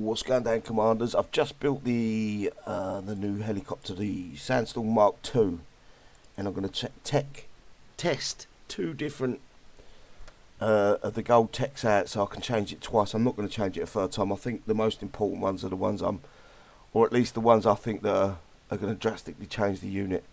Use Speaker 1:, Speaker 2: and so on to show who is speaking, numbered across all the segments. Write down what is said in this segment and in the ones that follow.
Speaker 1: what's going down, commanders? I've just built the new helicopter, the Sandstorm MKII, and I'm going to test two different of the gold techs out, so I can change it twice. I'm not going to change it a third time. I think the most important ones are the ones or at least the ones I think that are going to drastically change the unit.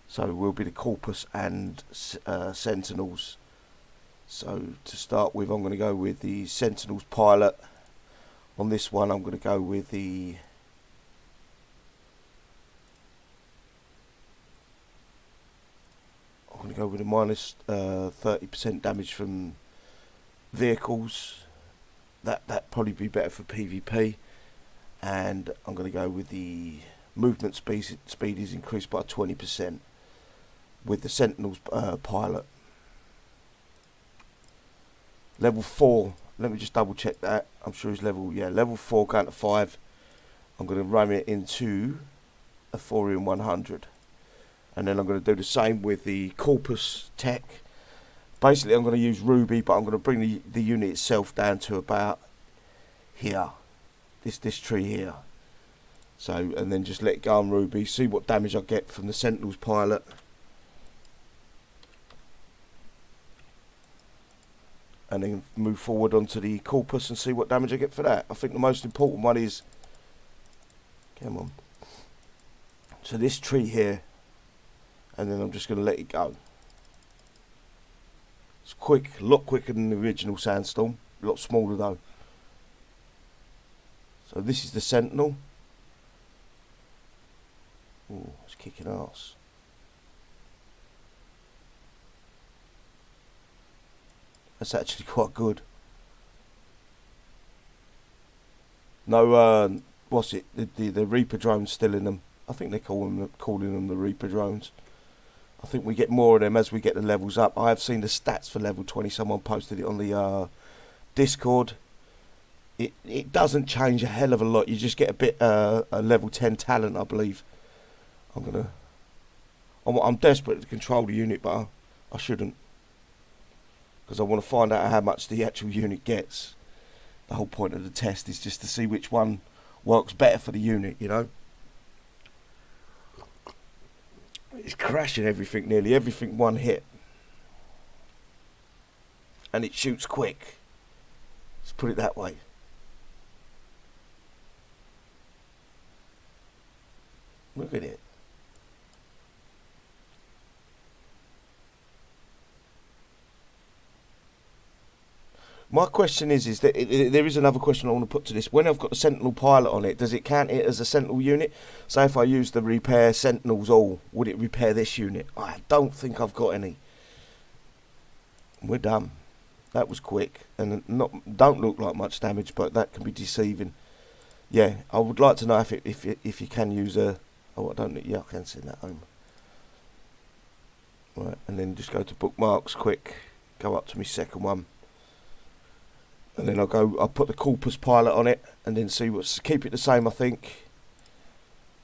Speaker 1: So will be the Corpus and Sentinels. So to start with, I'm going to go with the Sentinels pilot. On this one, I'm going to go with the minus 30% damage from vehicles. That probably be better for PvP. And I'm going to go with the movement speed is increased by 20% with the Sentinels pilot. Level 4. Let me just double check that. I'm sure it's level 4 going to 5. I'm going to ram it into a Thorium 100. And then I'm going to do the same with the Corpus tech. Basically, I'm going to use Ruby, but I'm going to bring the unit itself down to about here. This tree here. So, and then just let it go on Ruby. See what damage I get from the Sentinels pilot. And then move forward onto the Corpus and see what damage I get for that. I think the most important one is, come on, so this tree here, and then I'm just going to let it go. It's quick, a lot quicker than the original Sandstorm, a lot smaller though. So this is the Sentinel. Oh, it's kicking ass. That's actually quite good. No, what's it? The Reaper drones still in them. I think they're calling them the Reaper drones. I think we get more of them as we get the levels up. I have seen the stats for level 20. Someone posted it on the Discord. It doesn't change a hell of a lot. You just get a bit a level 10 talent, I believe. I'm desperate to control the unit, but I shouldn't. Because I want to find out how much the actual unit gets. The whole point of the test is just to see which one works better for the unit, you know. It's crashing everything, nearly everything one hit. And it shoots quick. Let's put it that way. Look at it. My question is that there is another question I want to put to this. When I've got the Sentinel pilot on it, does it count it as a Sentinel unit? Say if I use the repair Sentinels all, would it repair this unit? I don't think I've got any. We're done. That was quick and don't look like much damage, but that can be deceiving. Yeah, I would like to know if you can use a. Oh, I don't. Yeah, I can send that home. Right, and then just go to bookmarks quick. Go up to my second one. And then I'll put the Corpus pilot on it and then see keep it the same. I think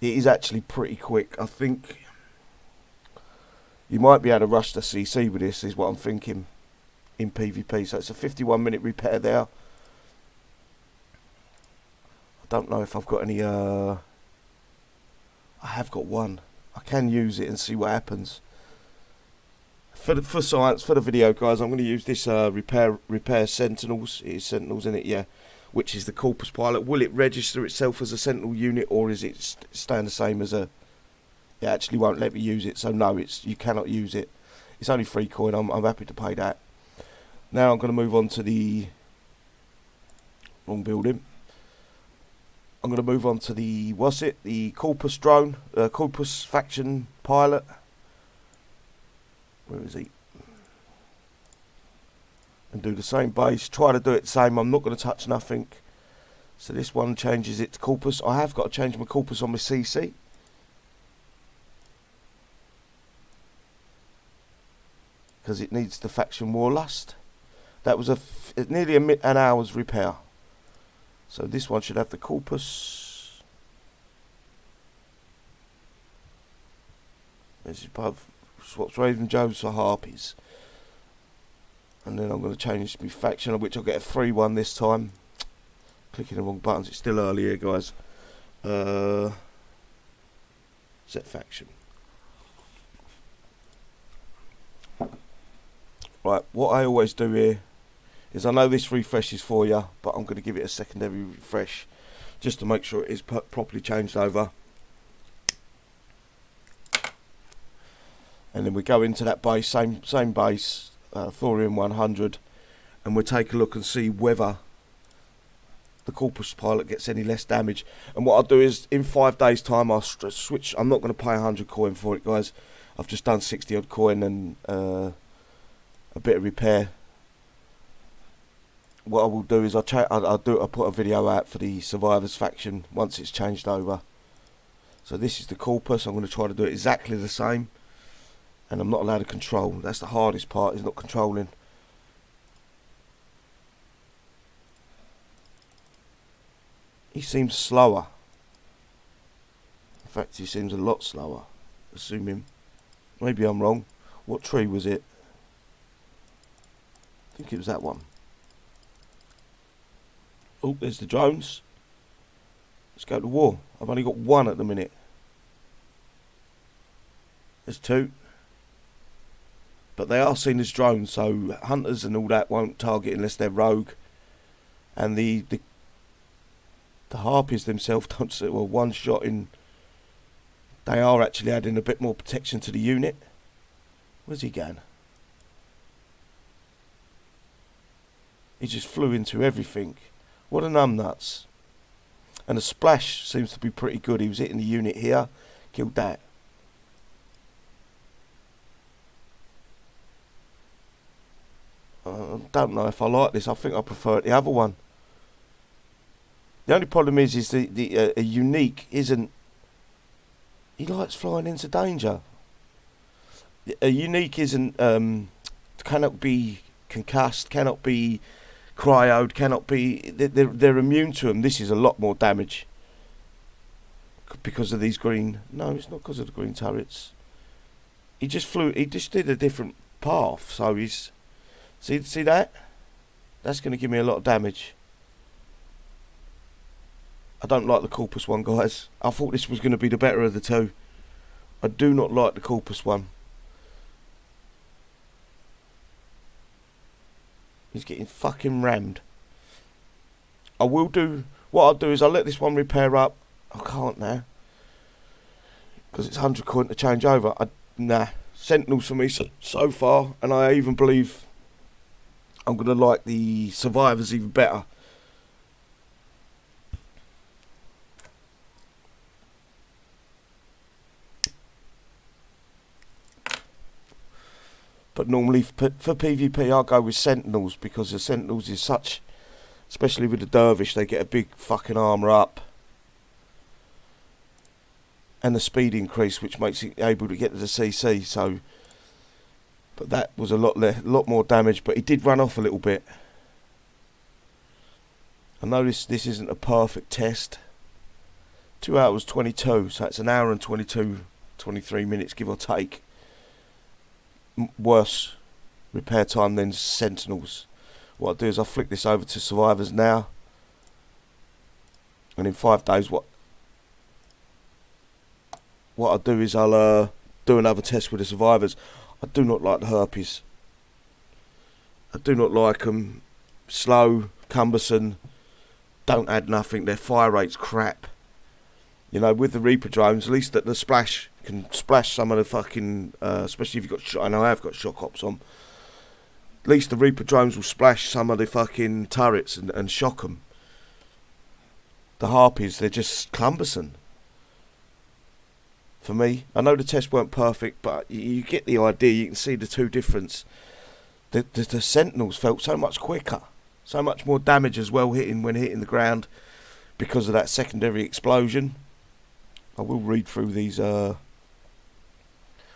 Speaker 1: it is actually pretty quick. I think you might be able to rush the CC with this, is what I'm thinking, in PvP. So it's a 51-minute repair there. I don't know if I've got any I have got one. I can use it and see what happens. For science, for the video, guys, I'm going to use this repair Sentinels. It is Sentinels in it, yeah. Which is the Corpus pilot. Will it register itself as a Sentinel unit, or is it staying the same as a? It actually won't let me use it, so no, you cannot use it. It's only 3 coin. I'm happy to pay that. Now I'm going to move on to the wrong building. I'm going to move on to the the Corpus drone, Corpus faction pilot. Where is he? And do the same base. Try to do it the same. I'm not going to touch nothing. So this one changes it to Corpus. I have got to change my Corpus on my CC. Because it needs the faction Warlust. That was nearly an hour's repair. So this one should have the Corpus. This is above. Swaps Raven Joes for Harpies. And then I'm going to change my faction, of which I'll get a free one this time. clicking the wrong buttons. It's still early here, guys. Set faction. Right, what I always do here is, I know this refreshes for you, but I'm going to give it a secondary refresh just to make sure it is properly changed over. And then we go into that base, same base, thorium 100, and we'll take a look and see whether the Corpus pilot gets any less damage. And what I'll do is, in 5 days time, I'll switch. I'm not going to pay 100 coin for it, guys. I've just done 60 odd coin and a bit of repair. What I will do is I'll put a video out for the Survivors faction once it's changed over. So this is the Corpus. I'm going to try to do it exactly the same, and I'm not allowed to control. That's the hardest part, is not controlling. He seems slower. In fact, he seems a lot slower. Assuming, maybe I'm wrong. What tree was it? I think it was that one. Oh, there's the drones. Let's go to war. I've only got one at the minute. There's two. But they are seen as drones, so hunters and all that won't target unless they're rogue. And the harpies themselves don't see, well, one shot in. They are actually adding a bit more protection to the unit. Where's he going? He just flew into everything. What a numbnuts. And the splash seems to be pretty good. He was hitting the unit here. Killed that. I don't know if I like this. I think I prefer the other one. The only problem is the unique isn't. He likes flying into danger. A unique isn't. Cannot be concussed. Cannot be cryoed. Cannot be. They're immune to them. This is a lot more damage because of these green. No, it's not because of the green turrets. He just flew. He just did a different path. So he's. See that? That's going to give me a lot of damage. I don't like the Corpus one, guys. I thought this was going to be the better of the two. I do not like the Corpus one. He's getting fucking rammed. I will do. What I'll do is I'll let this one repair up. I can't now, because it's 100 coin to change over. Nah. Sentinels for me so far, and I even believe I'm going to like the Survivors even better. But normally for PvP I'll go with Sentinels, because the Sentinels is such, especially with the Dervish, they get a big fucking armour up. And the speed increase, which makes it able to get to the CC, so. But that was a lot more damage, but he did run off a little bit. I know this isn't a perfect test. 2 hours 22, so it's an hour and 23 minutes, give or take. Worse repair time than Sentinels. What I'll do is I'll flick this over to Survivors now. And in 5 days, what I'll do is I'll do another test with the Survivors. I do not like the Harpies. I do not like them. Slow, cumbersome, don't add nothing. Their fire rate's crap. You know, with the Reaper drones, at least that the splash can splash some of the fucking, especially if you've got, I know I have got shock ops on. At least the Reaper drones will splash some of the fucking turrets and shock them. The Harpies, they're just cumbersome. For me, I know the tests weren't perfect, but you get the idea. You can see the two difference. The Sentinels felt so much quicker, so much more damage as well when hitting the ground because of that secondary explosion. I will read through these.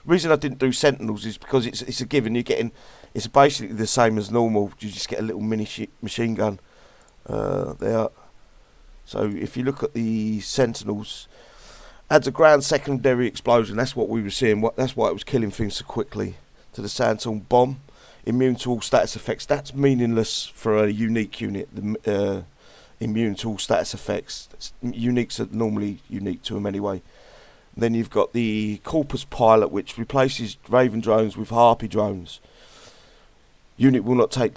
Speaker 1: Reason I didn't do Sentinels is because it's a given. You're getting, it's basically the same as normal. You just get a little mini machine gun there. So if you look at the Sentinels. Adds a ground secondary explosion. That's what we were seeing. That's why it was killing things so quickly. To the Sandstorm bomb, immune to all status effects. That's meaningless for a unique unit. immune to all status effects. Uniques are normally unique to them anyway. Then you've got the Corpus Pilot, which replaces Raven drones with Harpy drones. Unit will not take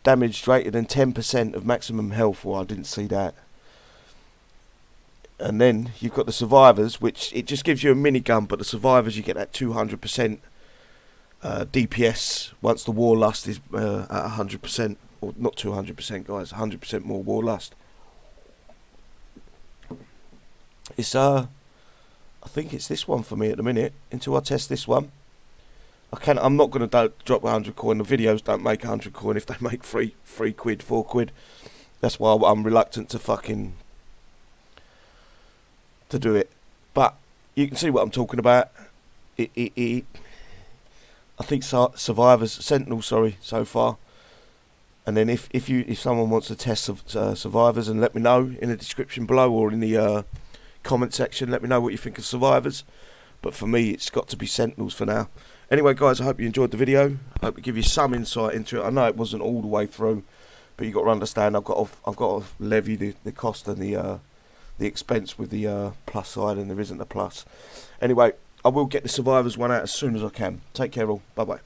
Speaker 1: damage greater than 10% of maximum health. Well, I didn't see that. And then you've got the Survivors, which it just gives you a minigun, but the Survivors, you get that 200% DPS once the Warlust is at 100%. Or not 200%, guys, 100% more Warlust. It's I think it's this one for me at the minute, until I test this one. I'm not going to drop 100 coin. The videos don't make 100 coin if they make 3 quid, 4 quid. That's why I'm reluctant to do it. But you can see what I'm talking about. I think Survivors, Sentinel, sorry, so far. And then if someone wants to test Survivors, and let me know in the description below or in the comment section, let me know what you think of Survivors. But for me, it's got to be Sentinels for now. Anyway, guys, I hope you enjoyed the video. I hope it give you some insight into it. I know it wasn't all the way through, but you got to understand I've got to levy the cost and the expense with the plus side, and there isn't a plus. Anyway, I will get the Survivors one out as soon as I can. Take care all. Bye bye.